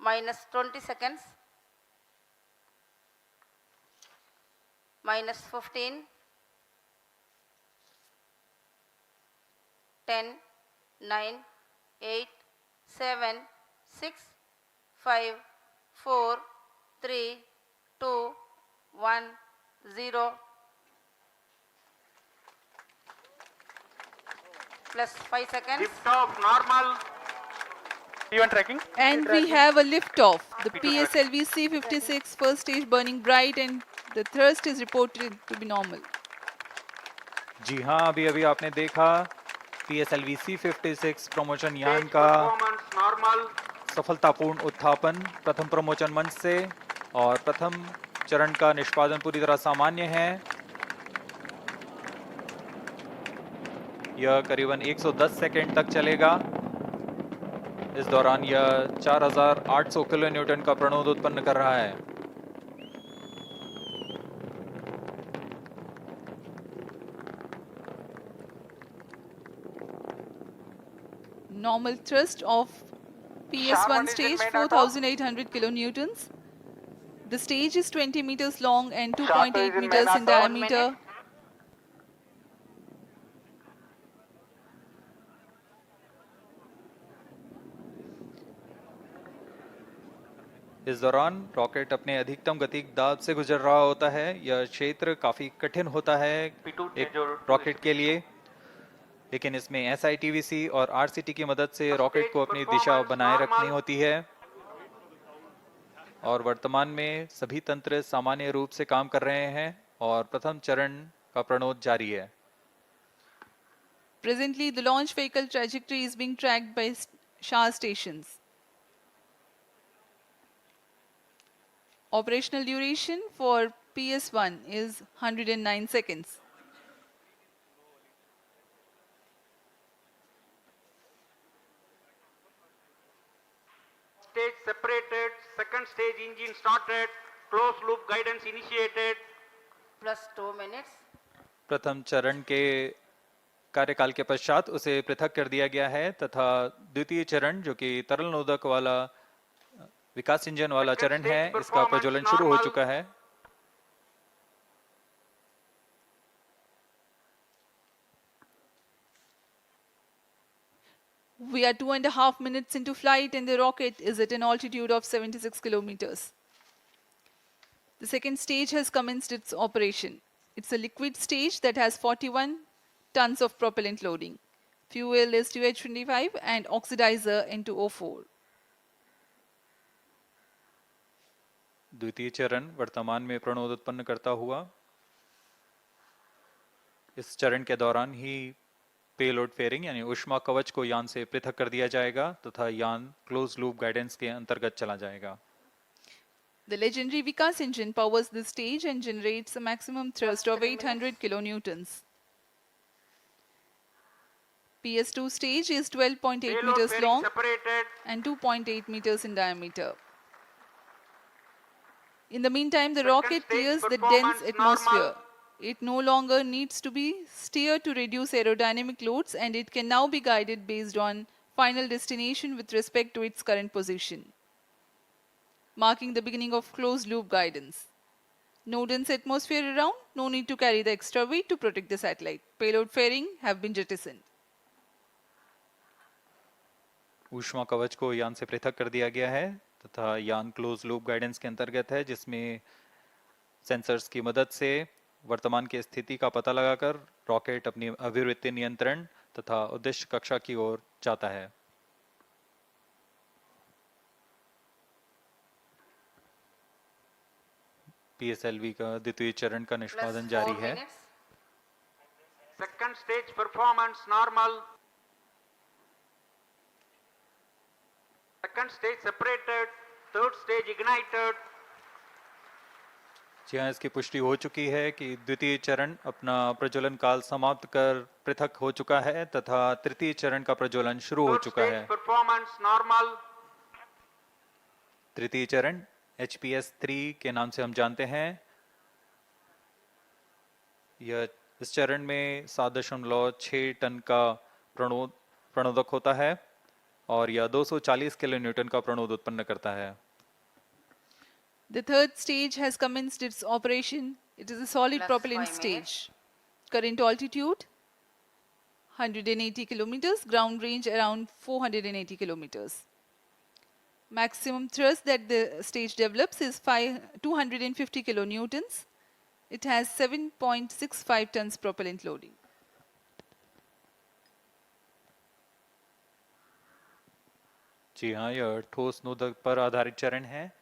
minus 20 seconds, minus 15, 10, 9, 8, 7, 6, 5, 4, 3, 2, 1, 0. Plus 5 seconds. Lift off normal. P1 tracking. And we have a lift-off. The PSLV C-56 first stage burning bright and the thrust is reported to be normal. जी हाँ, अभी अभी आपने देखा PSLV C-56 promotion यान Stage का performance normal. सफलतापूर्ण उत्थापन प्रथम promotion मंच से, और प्रथम चरण का निष्पादन पूरी तरह सामान्य है। यह करीबन 110 सेकंड तक चलेगा। इस दौरान यह 4800 किलो न्यूटन का प्रणोद उत्पन्न कर रहा है। Normal thrust of PS1 stage 4800 kilonewtons. The stage is 20 meters long and 2.8 meters in diameter. इस दौरान रॉकेट अपने अधिकतम गतिक दाब से गुजर रहा होता है। यह क्षेत्र काफी कठिन होता है एक रॉकेट के लिए, लेकिन इसमें SITVC और RCT की मदद से रॉकेट को अपनी दिशा बनाए रखनी होती है, और वर्तमान में सभी तंत्र सामान्य रूप से काम कर रहे हैं और प्रथम चरण का प्रणोद जारी है। Presently, the launch vehicle trajectory is being tracked by SHAR stations. Operational duration for PS1 is 109 seconds. Stage separated. Second stage engine started. Closed loop guidance initiated. Plus 2 minutes. प्रथम चरण के कार्यकाल के पश्चात उसे पृथक कर दिया गया है, तथा द्वितीय चरण जो कि तरल नोदक वाला विकास इंजन वाला चरण है, इसका प्रज्वलन शुरू हो चुका है। We are 2.5 minutes into flight and the rocket is at an altitude of 76 kilometers. The second stage has commenced its operation. It's a liquid stage that has 41 tons of propellant loading. Fuel is 2H25 and oxidizer N2O4. द्वितीय चरण वर्तमान में प्रणोद उत्पन्न करता हुआ। इस चरण के दौरान ही पेलोड फेयरिंग यानी ऊष्मा कवच को यान से पृथक कर दिया जाएगा तथा यान क्लोज लूप गाइडेंस के अंतर्गत चला जाएगा। The legendary Vikas engine powers this stage and generates a maximum thrust of 800 kilonewtons. PS2 stage is 12.8 Payload meters fairing long separated. and 2.8 meters in diameter. In the meantime, the Second rocket stage clears the performance dense atmosphere. normal. It no longer needs to be steered to reduce aerodynamic loads, and it can now be guided based on final destination with respect to its current position, marking the beginning of closed loop guidance. No dense atmosphere around, no need to carry the extra weight to protect the satellite. Payload fairing have been jettisoned. ऊष्मा कवच को यान से पृथक कर दिया गया है तथा यान क्लोज लूप गाइडेंस के अंतर्गत है, जिसमें सेंसर्स की मदद से वर्तमान की स्थिति का पता लगाकर रॉकेट अपनी अभिवृत्ति नियंत्रण तथा उद्देश्य कक्षा की ओर जाता है। PSLV का द्वितीय चरण का निष्पादन Plus जारी 4 है। minutes. Second stage performance normal. Second stage separated. Third stage ignited. जी हाँ, इसकी पुष्टि हो चुकी है कि द्वितीय चरण अपना प्रज्वलन काल समाप्त कर पृथक हो चुका है तथा तृतीय चरण का प्रज्वलन शुरू हो Third चुका stage है। performance normal. तृतीय चरण HPS-3 के नाम से हम जानते हैं। यह इस चरण में 7.6 टन का प्रणोदक होता है। और यह 240 किलो न्यूटन का प्रणोद उत्पन्न करता है। The third stage has commenced its operation. It is a solid Plus propellant 5 stage. minutes. Current altitude 180 kilometers, ground range around 480 kilometers. Maximum thrust that the stage develops is 250 kilonewtons. It has 7.65 tons propellant loading. जी हाँ, यह ठोस नोदक पर आधारित चरण है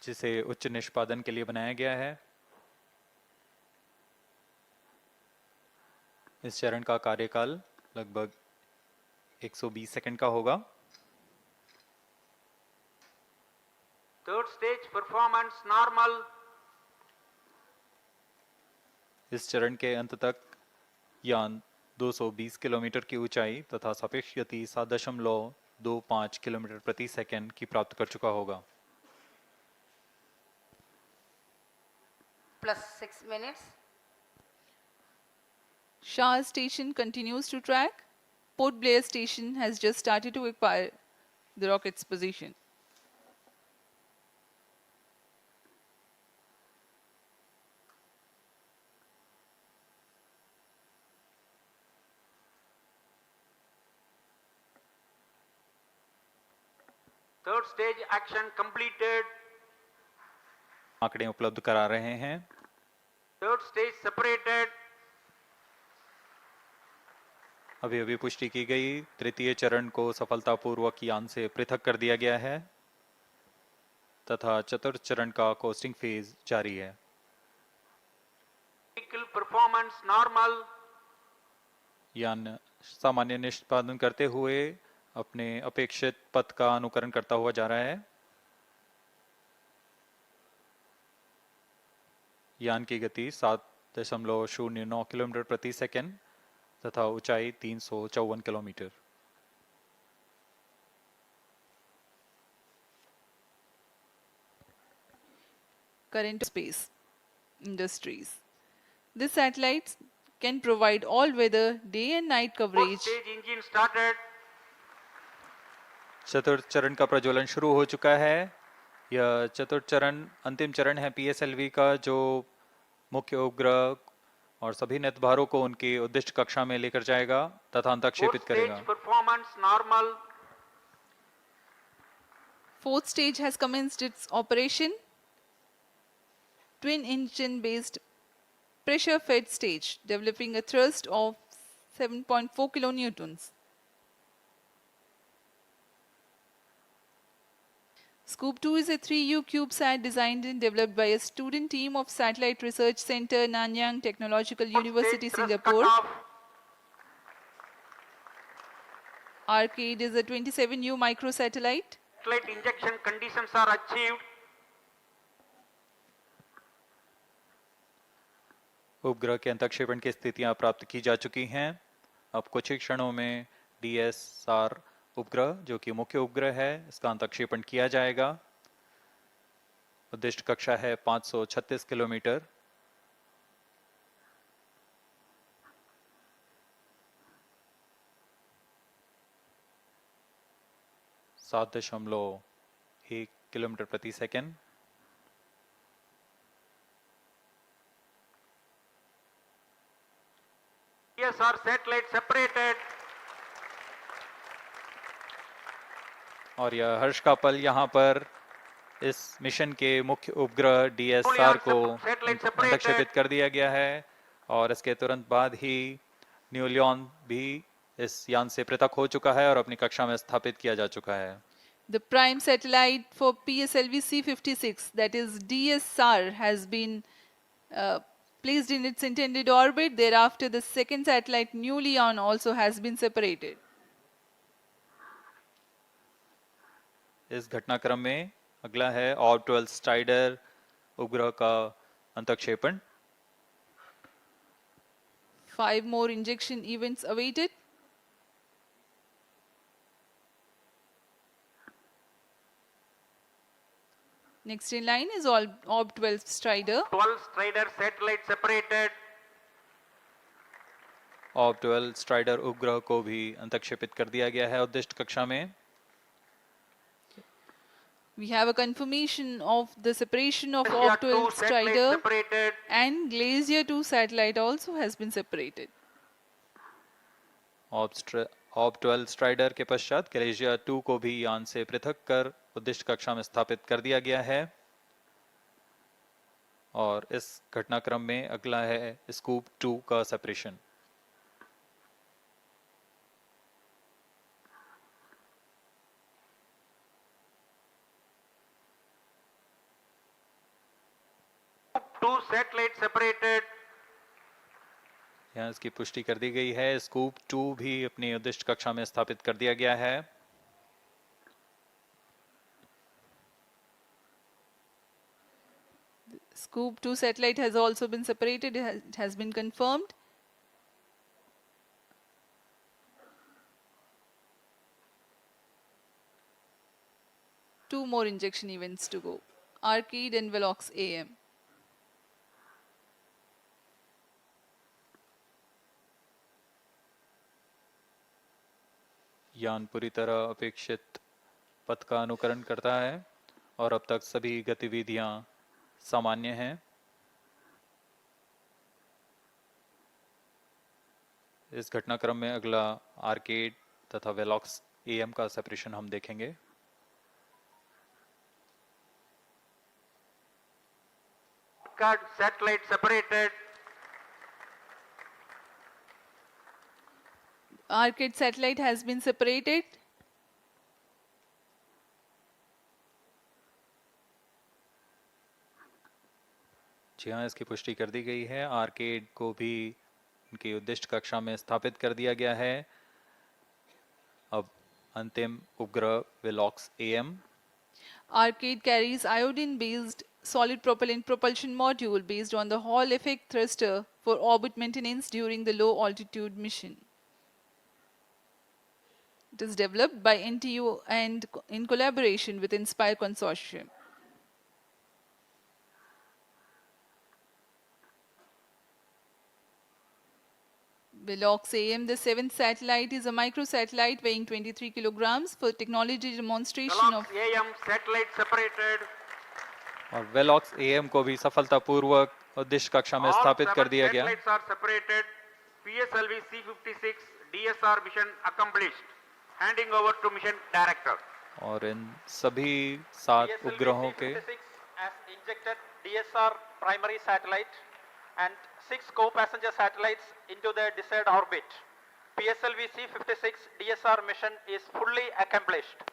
जिसे उच्च निष्पादन के लिए बनाया गया है। इस चरण का कार्यकाल लगभग 120 सेकंड का होगा। Third stage performance normal. इस चरण के अंत तक यान 220 किलोमीटर की ऊंचाई तथा सापेक्ष गति 7.25 किलोमीटर प्रति सेकंड की प्राप्त कर चुका होगा। Plus 6 minutes. Shah station continues to track. Port Blair station has just started to acquire the rocket's position. Third stage action completed. आंकड़े उपलब्ध करा रहे हैं। Third stage separated. अभी अभी पुष्टि की गई, तृतीय चरण को सफलतापूर्वक यान से पृथक कर दिया गया है तथा चतुर्थ चरण का कोस्टिंग फेज जारी है। Vehicle performance normal. यान सामान्य निष्पादन करते हुए अपने अपेक्षित पथ का अनुकरण करता हुआ जा रहा है। यान की गति 7.09 किलोमीटर प्रति सेकंड तथा ऊंचाई 354 kilometre. Current space industries. This satellite can provide all-weather day and night Fourth coverage. stage engine started. चतुर्थ चरण का प्रज्वलन शुरू हो चुका है। यह चतुर्थ चरण अंतिम चरण है PSLV का, जो मुख्य उपग्रह और सभी नेतभारों को उनकी उद्दिष्ट कक्षा में लेकर जाएगा तथा अंतक्षेपित Fourth करेगा। stage performance normal. Fourth stage has commenced its operation. Twin engine based pressure fed stage developing a thrust of 7.4 kilonewtons. Scoop 2 is a 3U CubeSat designed and developed by a student team of Satellite Research Center, Nanyang Technological Fourth University, stage thrust Singapore. cutoff. Arcade is a 27U microsatellite. Satellite injection conditions are achieved. उपग्रह के अंतक्षेपण की स्थितियां प्राप्त की जा चुकी हैं। अब कुछ ही क्षणों में DSR उपग्रह, जो कि मुख्य उपग्रह है, इसका अंतक्षेपण किया जाएगा। उद्दिष्ट कक्षा है 536 किलोमीटर। सात 7.1 किलोमीटर प्रति सेकंड। PSR satellite separated. और यह हर्ष का पल यहाँ पर इस मिशन के मुख्य उपग्रह DSR को अंतक्षेपित कर दिया गया है और इसके तुरंत बाद ही न्यूलियन भी इस यान से पृथक हो चुका है और अपनी कक्षा में स्थापित किया जा चुका है। The prime satellite for PSLV C56, that is DSR, has been placed in its intended orbit. Thereafter, the second satellite, Nulion, also has been separated. इस घटनाक्रम में अगला है ऑर्ब 12 स्ट्राइडर उपग्रह का अंतक्षेपण। 5 more injection events awaited. Next in line is Orb 12 Strider. 12 Strider satellite separated. ऑब 12 strider उपग्रह को भी अंतक्षेपित कर दिया गया है उद्दिष्ट कक्षा में। We have a confirmation of the separation of Glacier Orb 12 2 satellite Strider, separated. and Glacier 2 satellite also has been separated. ऑब 12 strider के पश्चात ग्लेशियर 2 को भी यान से पृथक कर उद्दिष्ट कक्षा में स्थापित कर दिया गया है। और इस घटनाक्रम में अगला है स्कूप 2 का सेपरेशन। Two satellites separated. यहाँ इसकी पुष्टि कर दी गई है। स्कूप 2 भी अपनी उद्दिष्ट कक्षा में स्थापित कर दिया गया है। Scoop 2 satellite has also been separated, it has been confirmed. Two more injection events to go, Arcade and Velox AM. यान पूरी तरह अपेक्षित पथ का अनुकरण करता है और अब तक सभी गतिविधियां सामान्य हैं। इस घटनाक्रम में अगला आर्केड तथा वेलॉक्स एएम का सेपरेशन हम देखेंगे। Satellite separated. Arcade satellite has been separated. जी हाँ, इसकी पुष्टि कर दी गई है। आर्केड को भी उनकी उद्दिष्ट कक्षा में स्थापित कर दिया गया है। अब अंतिम उपग्रह Velox am. Arcade carries iodine-based solid propellant propulsion module based on the Hall effect thruster for orbit maintenance during the low altitude mission. It is developed by NTU and in collaboration with Inspire Consortium. Velox AM, the seventh satellite, is a microsatellite weighing 23 kilograms for technology demonstration of Velox AM satellite separated. और Velox am को भी सफलतापूर्वक उद्दिष्ट कक्षा में All स्थापित कर 7 दिया गया। satellites are separated. PSLV C56 DSR mission accomplished. Handing over to mission director. और इन सभी 7 उपग्रहों के has injected DSR primary satellite and 6 co-passenger satellites into their desired orbit. PSLV C56 DSR mission is fully accomplished.